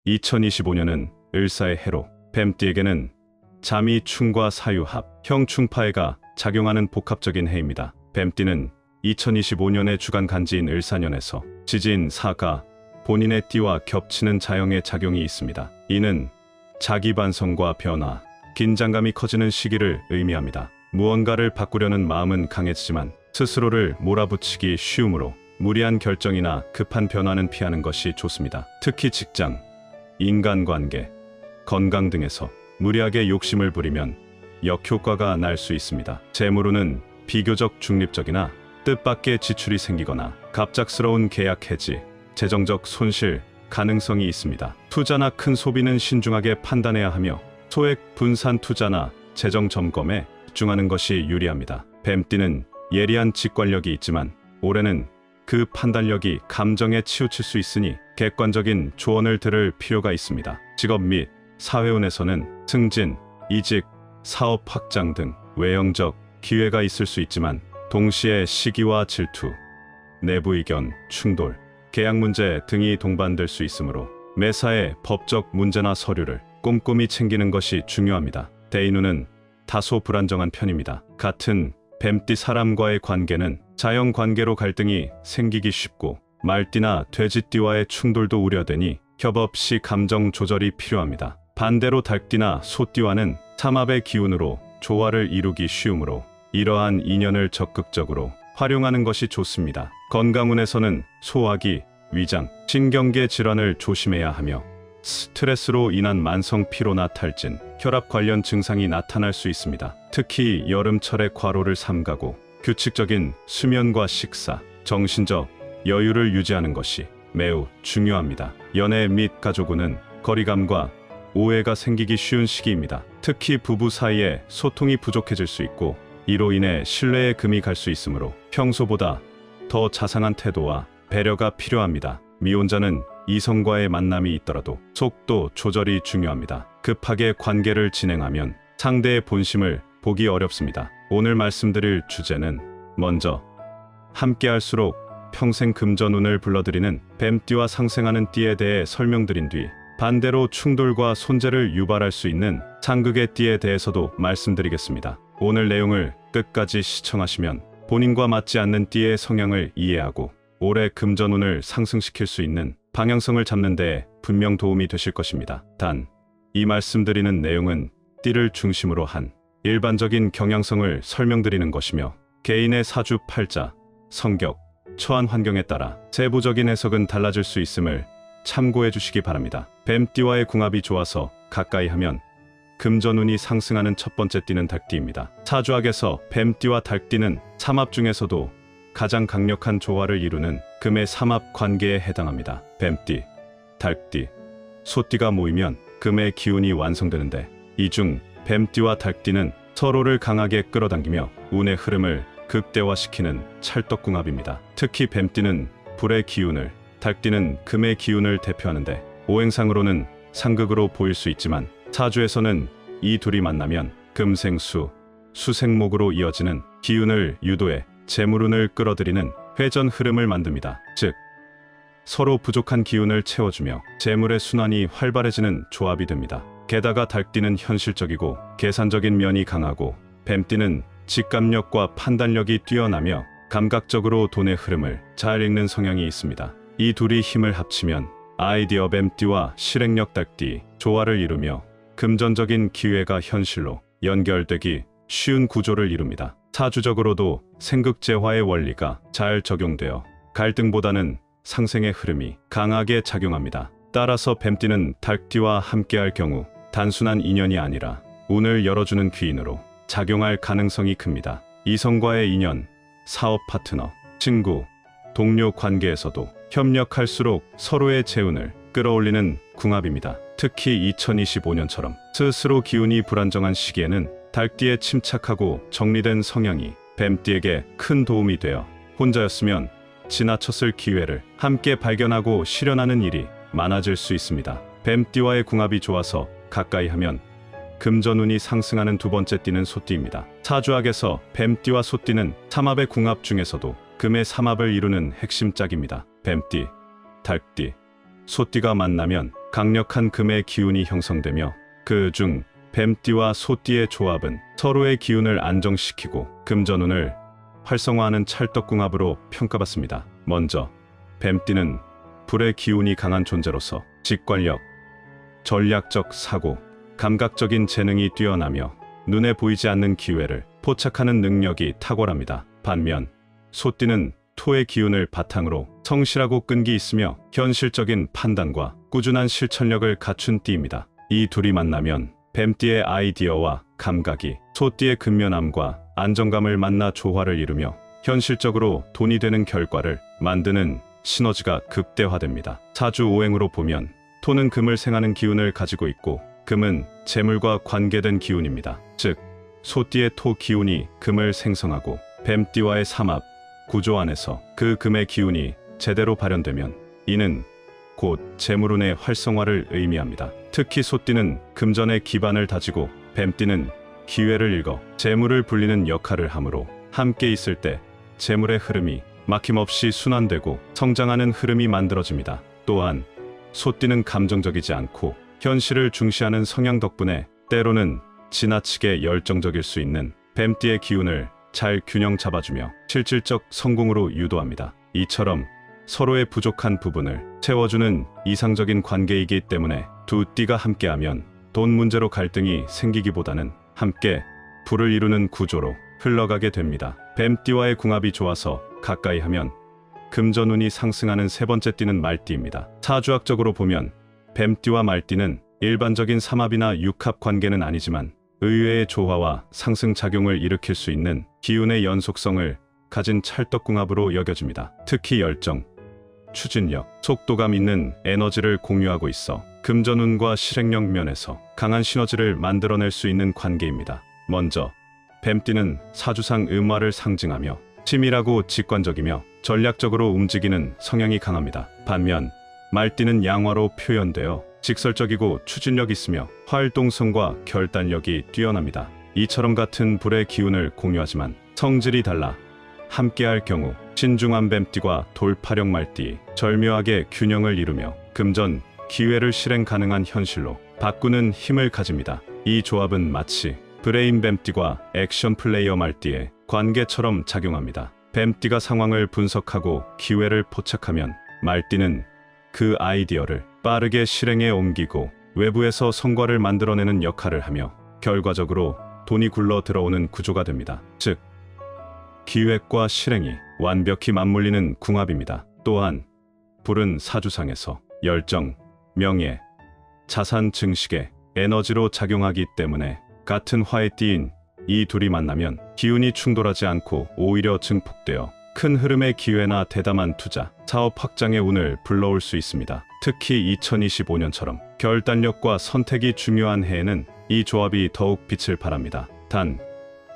2025년은 을사의 해로 뱀띠에게는 잠이 충과 사유합, 형충파해가 작용하는 복합적인 해입니다. 뱀띠는 2025년의 주간 간지인 을사년에서 지지인 사가 본인의 띠와 겹치는 자형의 작용이 있습니다. 이는 자기 반성과 변화, 긴장감이 커지는 시기를 의미합니다. 무언가를 바꾸려는 마음은 강해지지만 스스로를 몰아붙이기 쉬우므로 무리한 결정이나 급한 변화는 피하는 것이 좋습니다. 특히 직장, 인간관계, 건강 등에서 무리하게 욕심을 부리면 역효과가 날 수 있습니다. 재물운은 비교적 중립적이나 뜻밖의 지출이 생기거나 갑작스러운 계약 해지, 재정적 손실 가능성이 있습니다. 투자나 큰 소비는 신중하게 판단해야 하며 소액 분산 투자나 재정 점검에 집중하는 것이 유리합니다. 뱀띠는 예리한 직관력이 있지만 올해는 그 판단력이 감정에 치우칠 수 있으니 객관적인 조언을 들을 필요가 있습니다. 직업 및 사회운에서는 승진, 이직, 사업 확장 등 외형적 기회가 있을 수 있지만 동시에 시기와 질투, 내부 의견, 충돌, 계약 문제 등이 동반될 수 있으므로 매사에 법적 문제나 서류를 꼼꼼히 챙기는 것이 중요합니다. 대인운은 다소 불안정한 편입니다. 같은 뱀띠 사람과의 관계는 자연 관계로 갈등이 생기기 쉽고 말띠나 돼지띠와의 충돌도 우려되니 협업 시 감정 조절이 필요합니다. 반대로 닭띠나 소띠와는 삼합의 기운으로 조화를 이루기 쉬우므로 이러한 인연을 적극적으로 활용하는 것이 좋습니다. 건강운에서는 소화기, 위장, 신경계 질환을 조심해야 하며 스트레스로 인한 만성 피로나 탈진, 혈압 관련 증상이 나타날 수 있습니다. 특히 여름철에 과로를 삼가고 규칙적인 수면과 식사, 정신적 여유를 유지하는 것이 매우 중요합니다. 연애 및 가족운은 거리감과 오해가 생기기 쉬운 시기입니다. 특히 부부 사이에 소통이 부족해질 수 있고 이로 인해 신뢰에 금이 갈 수 있으므로 평소보다 더 자상한 태도와 배려가 필요합니다. 미혼자는 이성과의 만남이 있더라도 속도 조절이 중요합니다. 급하게 관계를 진행하면 상대의 본심을 보기 어렵습니다. 오늘 말씀드릴 주제는 먼저 함께할수록 평생 금전운을 불러들이는 뱀띠와 상생하는 띠에 대해 설명드린 뒤 반대로 충돌과 손재를 유발할 수 있는 상극의 띠에 대해서도 말씀드리겠습니다. 오늘 내용을 끝까지 시청하시면 본인과 맞지 않는 띠의 성향을 이해하고 올해 금전운을 상승시킬 수 있는 방향성을 잡는 데 분명 도움이 되실 것입니다. 단, 이 말씀드리는 내용은 띠를 중심으로 한 일반적인 경향성을 설명드리는 것이며 개인의 사주 팔자, 성격, 처한 환경에 따라 세부적인 해석은 달라질 수 있음을 참고해 주시기 바랍니다. 뱀띠와의 궁합이 좋아서 가까이 하면 금전운이 상승하는 첫 번째 띠는 닭띠입니다. 사주학에서 뱀띠와 닭띠는 삼합 중에서도 가장 강력한 조화를 이루는 금의 삼합 관계에 해당합니다. 뱀띠, 닭띠, 소띠가 모이면 금의 기운이 완성되는데 이 중 뱀띠와 닭띠는 서로를 강하게 끌어당기며 운의 흐름을 극대화시키는 찰떡궁합입니다. 특히 뱀띠는 불의 기운을, 닭띠는 금의 기운을 대표하는데 오행상으로는 상극으로 보일 수 있지만 사주에서는 이 둘이 만나면 금생수, 수생목으로 이어지는 기운을 유도해 재물운을 끌어들이는 회전 흐름을 만듭니다. 즉, 서로 부족한 기운을 채워주며 재물의 순환이 활발해지는 조합이 됩니다. 게다가 닭띠는 현실적이고 계산적인 면이 강하고 뱀띠는 직감력과 판단력이 뛰어나며 감각적으로 돈의 흐름을 잘 읽는 성향이 있습니다. 이 둘이 힘을 합치면 아이디어 뱀띠와 실행력 닭띠 조화를 이루며 금전적인 기회가 현실로 연결되기 쉬운 구조를 이룹니다. 사주적으로도 생극재화의 원리가 잘 적용되어 갈등보다는 상생의 흐름이 강하게 작용합니다. 따라서 뱀띠는 닭띠와 함께할 경우 단순한 인연이 아니라 운을 열어주는 귀인으로 작용할 가능성이 큽니다. 이성과의 인연, 사업 파트너, 친구, 동료 관계에서도 협력할수록 서로의 재운을 끌어올리는 궁합입니다. 특히 2025년처럼 스스로 기운이 불안정한 시기에는 닭띠의 침착하고 정리된 성향이 뱀띠에게 큰 도움이 되어 혼자였으면 지나쳤을 기회를 함께 발견하고 실현하는 일이 많아질 수 있습니다. 뱀띠와의 궁합이 좋아서 가까이 하면 금전운이 상승하는 두 번째 띠는 소띠입니다. 사주학에서 뱀띠와 소띠는 삼합의 궁합 중에서도 금의 삼합을 이루는 핵심 짝입니다. 뱀띠, 닭띠, 소띠가 만나면 강력한 금의 기운이 형성되며 그 중 뱀띠와 소띠의 조합은 서로의 기운을 안정시키고 금전운을 활성화하는 찰떡궁합으로 평가받습니다. 먼저 뱀띠는 불의 기운이 강한 존재로서 직관력, 전략적 사고, 감각적인 재능이 뛰어나며 눈에 보이지 않는 기회를 포착하는 능력이 탁월합니다. 반면 소띠는 토의 기운을 바탕으로 성실하고 끈기 있으며 현실적인 판단과 꾸준한 실천력을 갖춘 띠입니다. 이 둘이 만나면 뱀띠의 아이디어와 감각이 소띠의 근면함과 안정감을 만나 조화를 이루며 현실적으로 돈이 되는 결과를 만드는 시너지가 극대화됩니다. 사주오행으로 보면 토는 금을 생하는 기운을 가지고 있고 금은 재물과 관계된 기운입니다. 즉 소띠의 토 기운이 금을 생성하고 뱀띠와의 삼합 구조 안에서 그 금의 기운이 제대로 발현되면 이는 곧 재물운의 활성화를 의미합니다. 특히 소띠는 금전의 기반을 다지고 뱀띠는 기회를 읽어 재물을 불리는 역할을 하므로 함께 있을 때 재물의 흐름이 막힘없이 순환되고 성장하는 흐름이 만들어집니다. 또한 소띠는 감정적이지 않고 현실을 중시하는 성향 덕분에 때로는 지나치게 열정적일 수 있는 뱀띠의 기운을 잘 균형 잡아주며 실질적 성공으로 유도합니다. 이처럼 서로의 부족한 부분을 채워주는 이상적인 관계이기 때문에 두 띠가 함께하면 돈 문제로 갈등이 생기기보다는 함께 부를 이루는 구조로 흘러가게 됩니다. 뱀띠와의 궁합이 좋아서 가까이 하면 금전운이 상승하는 세 번째 띠는 말띠입니다. 사주학적으로 보면 뱀띠와 말띠는 일반적인 삼합이나 육합 관계는 아니지만 의외의 조화와 상승작용을 일으킬 수 있는 기운의 연속성을 가진 찰떡궁합으로 여겨집니다. 특히 열정, 추진력, 속도감 있는 에너지를 공유하고 있어 금전운과 실행력 면에서 강한 시너지를 만들어낼 수 있는 관계입니다. 먼저 뱀띠는 사주상 음화를 상징하며 치밀하고 직관적이며 전략적으로 움직이는 성향이 강합니다. 반면 말띠는 양화로 표현되어 직설적이고 추진력 있으며 활동성과 결단력이 뛰어납니다. 이처럼 같은 불의 기운을 공유하지만 성질이 달라 함께할 경우 신중한 뱀띠와 돌파력 말띠 절묘하게 균형을 이루며 금전 기회를 실행 가능한 현실로 바꾸는 힘을 가집니다. 이 조합은 마치 브레인 뱀띠와 액션 플레이어 말띠의 관계처럼 작용합니다. 뱀띠가 상황을 분석하고 기회를 포착하면 말띠는 그 아이디어를 빠르게 실행에 옮기고 외부에서 성과를 만들어내는 역할을 하며 결과적으로 돈이 굴러 들어오는 구조가 됩니다. 즉 기획과 실행이 완벽히 맞물리는 궁합입니다. 또한 불은 사주상에서 열정, 명예, 자산 증식의 에너지로 작용하기 때문에 같은 화의 띠인 이 둘이 만나면 기운이 충돌하지 않고 오히려 증폭되어 큰 흐름의 기회나 대담한 투자, 사업 확장의 운을 불러올 수 있습니다. 특히 2025년처럼 결단력과 선택이 중요한 해에는 이 조합이 더욱 빛을 발합니다. 단,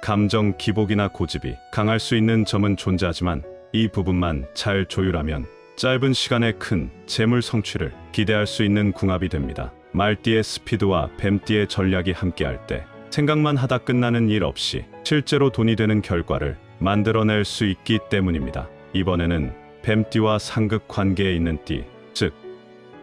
감정 기복이나 고집이 강할 수 있는 점은 존재하지만 이 부분만 잘 조율하면 짧은 시간에 큰 재물 성취를 기대할 수 있는 궁합이 됩니다. 말띠의 스피드와 뱀띠의 전략이 함께할 때 생각만 하다 끝나는 일 없이 실제로 돈이 되는 결과를 만들어낼 수 있기 때문입니다. 이번에는 뱀띠와 상극 관계에 있는 띠, 즉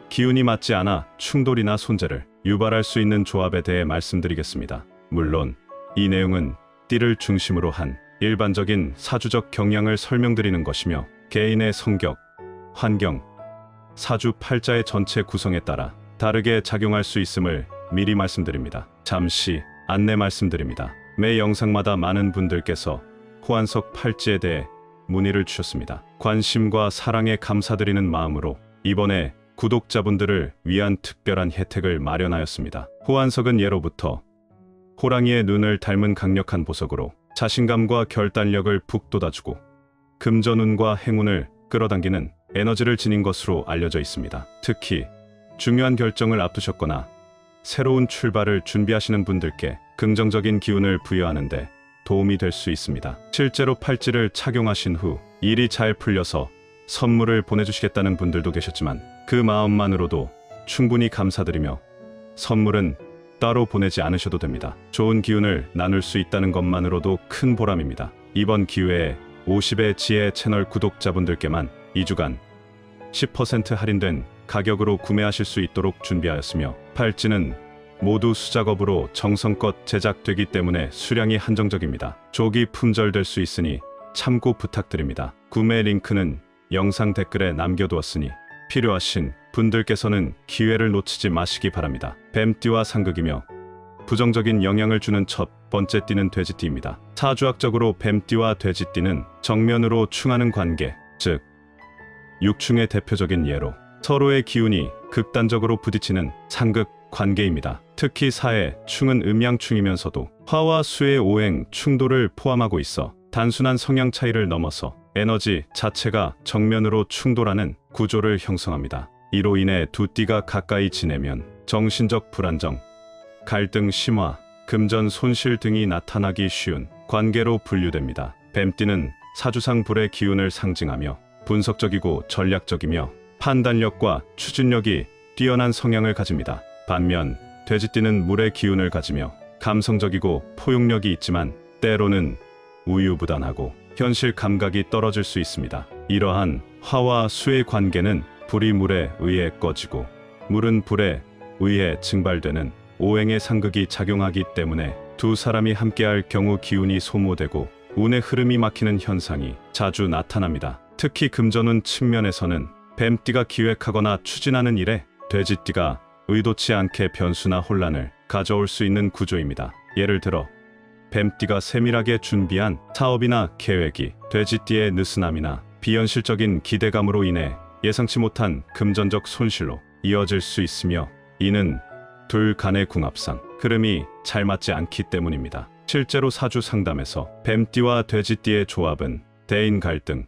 기운이 맞지 않아 충돌이나 손재를 유발할 수 있는 조합에 대해 말씀드리겠습니다. 물론 이 내용은 띠를 중심으로 한 일반적인 사주적 경향을 설명드리는 것이며 개인의 성격, 환경, 사주 팔자의 전체 구성에 따라 다르게 작용할 수 있음을 미리 말씀드립니다. 잠시 안내 말씀드립니다. 매 영상마다 많은 분들께서 호환석 팔찌에 대해 문의를 주셨습니다. 관심과 사랑에 감사드리는 마음으로 이번에 구독자분들을 위한 특별한 혜택을 마련하였습니다. 호환석은 예로부터 호랑이의 눈을 닮은 강력한 보석으로 자신감과 결단력을 북돋아주고 금전운과 행운을 끌어당기는 에너지를 지닌 것으로 알려져 있습니다. 특히 중요한 결정을 앞두셨거나 새로운 출발을 준비하시는 분들께 긍정적인 기운을 부여하는 데 도움이 될 수 있습니다. 실제로 팔찌를 착용하신 후 일이 잘 풀려서 선물을 보내주시겠다는 분들도 계셨지만 그 마음만으로도 충분히 감사드리며 선물은 따로 보내지 않으셔도 됩니다. 좋은 기운을 나눌 수 있다는 것만으로도 큰 보람입니다. 이번 기회에 50의 지혜 채널 구독자분들께만 2주간 10% 할인된 가격으로 구매하실 수 있도록 준비하였으며 팔찌는 모두 수작업으로 정성껏 제작되기 때문에 수량이 한정적입니다. 조기 품절될 수 있으니 참고 부탁드립니다. 구매 링크는 영상 댓글에 남겨두었으니 필요하신 분들께서는 기회를 놓치지 마시기 바랍니다. 뱀띠와 상극이며 부정적인 영향을 주는 첫 번째 띠는 돼지띠입니다. 사주학적으로 뱀띠와 돼지띠는 정면으로 충하는 관계, 즉 육충의 대표적인 예로 서로의 기운이 극단적으로 부딪히는 상극 관계입니다. 특히 사의 충은 음양충이면서도 화와 수의 오행 충돌을 포함하고 있어 단순한 성향 차이를 넘어서 에너지 자체가 정면으로 충돌하는 구조를 형성합니다. 이로 인해 두 띠가 가까이 지내면 정신적 불안정, 갈등 심화, 금전 손실 등이 나타나기 쉬운 관계로 분류됩니다. 뱀띠는 사주상 불의 기운을 상징하며 분석적이고 전략적이며 판단력과 추진력이 뛰어난 성향을 가집니다. 반면 돼지띠는 물의 기운을 가지며 감성적이고 포용력이 있지만 때로는 우유부단하고 현실 감각이 떨어질 수 있습니다. 이러한 화와 수의 관계는 불이 물에 의해 꺼지고 물은 불에 의해 증발되는 오행의 상극이 작용하기 때문에 두 사람이 함께할 경우 기운이 소모되고 운의 흐름이 막히는 현상이 자주 나타납니다. 특히 금전운 측면에서는 뱀띠가 기획하거나 추진하는 일에 돼지띠가 의도치 않게 변수나 혼란을 가져올 수 있는 구조입니다. 예를 들어 뱀띠가 세밀하게 준비한 사업이나 계획이 돼지띠의 느슨함이나 비현실적인 기대감으로 인해 예상치 못한 금전적 손실로 이어질 수 있으며, 이는 둘 간의 궁합상 흐름이 잘 맞지 않기 때문입니다. 실제로 사주 상담에서 뱀띠와 돼지띠의 조합은 대인 갈등,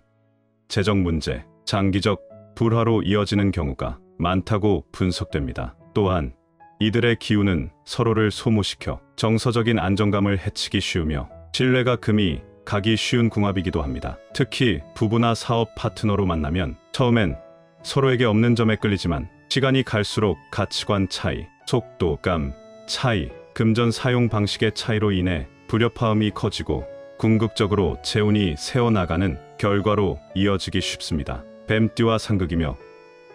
재정 문제, 장기적 불화로 이어지는 경우가 많다고 분석됩니다. 또한 이들의 기운은 서로를 소모시켜 정서적인 안정감을 해치기 쉬우며 신뢰가 금이 가기 쉬운 궁합이기도 합니다. 특히 부부나 사업 파트너로 만나면 처음엔 서로에게 없는 점에 끌리지만 시간이 갈수록 가치관 차이, 속도감 차이, 금전 사용 방식의 차이로 인해 불협화음이 커지고 궁극적으로 재운이 새어나가는 결과로 이어지기 쉽습니다. 뱀띠와 상극이며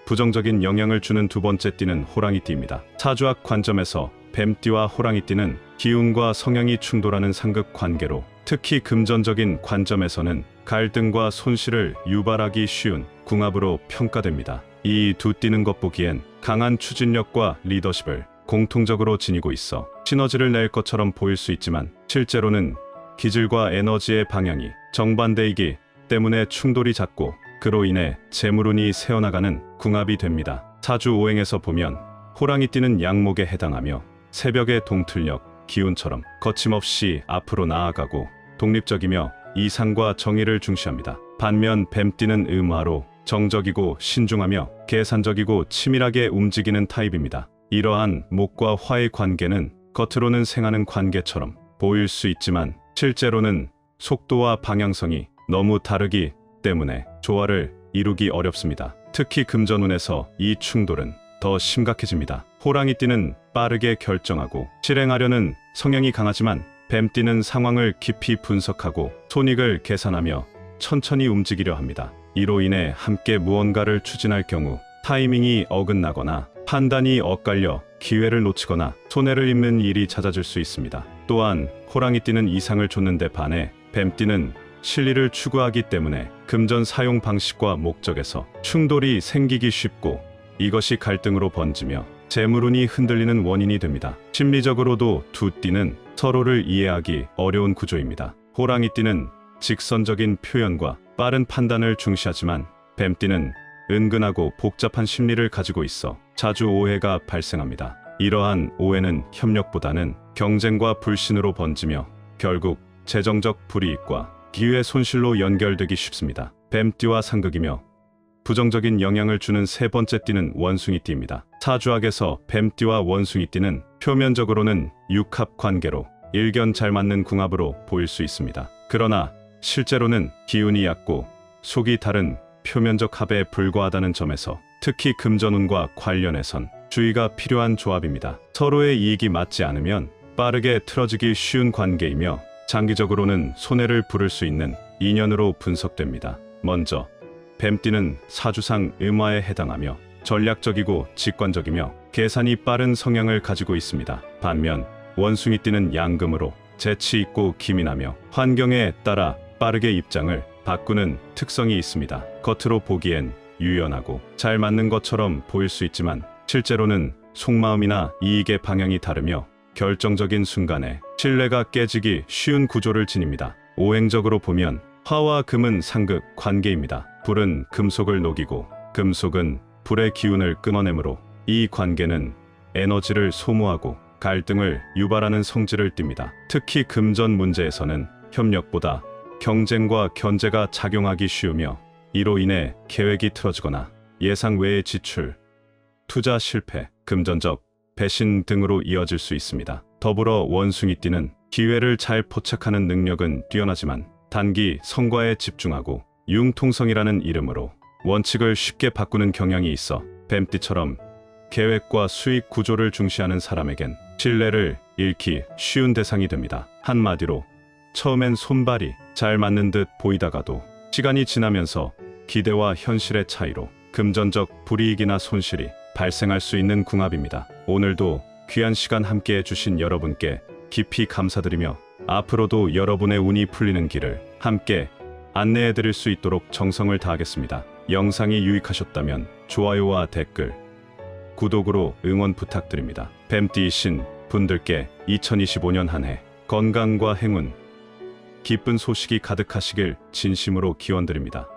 부정적인 영향을 주는 두 번째 띠는 호랑이띠입니다. 사주학 관점에서 뱀띠와 호랑이띠는 기운과 성향이 충돌하는 상극 관계로, 특히 금전적인 관점에서는 갈등과 손실을 유발하기 쉬운 궁합으로 평가됩니다. 이 두 띠는 겉보기엔 강한 추진력과 리더십을 공통적으로 지니고 있어 시너지를 낼 것처럼 보일 수 있지만, 실제로는 기질과 에너지의 방향이 정반대이기 때문에 충돌이 잦고 그로 인해 재물운이 새어나가는 궁합이 됩니다. 사주 오행에서 보면 호랑이띠는 양목에 해당하며 새벽의 동틀력, 기운처럼 거침없이 앞으로 나아가고 독립적이며 이상과 정의를 중시합니다. 반면 뱀띠는 음화로 정적이고 신중하며 계산적이고 치밀하게 움직이는 타입입니다. 이러한 목과 화의 관계는 겉으로는 생하는 관계처럼 보일 수 있지만 실제로는 속도와 방향성이 너무 다르기 때문에 조화를 이루기 어렵습니다. 특히 금전운에서 이 충돌은 더 심각해집니다. 호랑이띠는 빠르게 결정하고 실행하려는 성향이 강하지만 뱀띠는 상황을 깊이 분석하고 손익을 계산하며 천천히 움직이려 합니다. 이로 인해 함께 무언가를 추진할 경우 타이밍이 어긋나거나 판단이 엇갈려 기회를 놓치거나 손해를 입는 일이 잦아질 수 있습니다. 또한 호랑이띠는 이상을 좇는데 반해 뱀띠는 실리를 추구하기 때문에 금전 사용 방식과 목적에서 충돌이 생기기 쉽고, 이것이 갈등으로 번지며 재물운이 흔들리는 원인이 됩니다. 심리적으로도 두 띠는 서로를 이해하기 어려운 구조입니다. 호랑이띠는 직선적인 표현과 빠른 판단을 중시하지만 뱀띠는 은근하고 복잡한 심리를 가지고 있어 자주 오해가 발생합니다. 이러한 오해는 협력보다는 경쟁과 불신으로 번지며 결국 재정적 불이익과 기회 손실로 연결되기 쉽습니다. 뱀띠와 상극이며 부정적인 영향을 주는 세 번째 띠는 원숭이띠입니다. 사주학에서 뱀띠와 원숭이띠는 표면적으로는 육합 관계로 일견 잘 맞는 궁합으로 보일 수 있습니다. 그러나 실제로는 기운이 얕고 속이 다른 표면적 합에 불과하다는 점에서 특히 금전운과 관련해선 주의가 필요한 조합입니다. 서로의 이익이 맞지 않으면 빠르게 틀어지기 쉬운 관계이며 장기적으로는 손해를 부를 수 있는 인연으로 분석됩니다. 먼저 뱀띠는 사주상 음화에 해당하며 전략적이고 직관적이며 계산이 빠른 성향을 가지고 있습니다. 반면 원숭이띠는 양금으로 재치 있고 기민하며 환경에 따라 빠르게 입장을 바꾸는 특성이 있습니다. 겉으로 보기엔 유연하고 잘 맞는 것처럼 보일 수 있지만 실제로는 속마음이나 이익의 방향이 다르며 결정적인 순간에 신뢰가 깨지기 쉬운 구조를 지닙니다. 오행적으로 보면 화와 금은 상극 관계입니다. 불은 금속을 녹이고 금속은 불의 기운을 끊어내므로 이 관계는 에너지를 소모하고 갈등을 유발하는 성질을 띱니다. 특히 금전 문제에서는 협력보다 경쟁과 견제가 작용하기 쉬우며 이로 인해 계획이 틀어지거나 예상 외의 지출, 투자 실패, 금전적 배신 등으로 이어질 수 있습니다. 더불어 원숭이띠는 기회를 잘 포착하는 능력은 뛰어나지만 단기 성과에 집중하고 융통성이라는 이름으로 원칙을 쉽게 바꾸는 경향이 있어 뱀띠처럼 계획과 수익 구조를 중시하는 사람에겐 신뢰를 잃기 쉬운 대상이 됩니다. 한마디로 처음엔 손발이 잘 맞는 듯 보이다가도 시간이 지나면서 기대와 현실의 차이로 금전적 불이익이나 손실이 발생할 수 있는 궁합입니다. 오늘도 귀한 시간 함께 해주신 여러분께 깊이 감사드리며 앞으로도 여러분의 운이 풀리는 길을 함께 안내해드릴 수 있도록 정성을 다하겠습니다. 영상이 유익하셨다면 좋아요와 댓글, 구독으로 응원 부탁드립니다. 뱀띠이신 분들께 2025년 한 해 건강과 행운, 기쁜 소식이 가득하시길 진심으로 기원드립니다.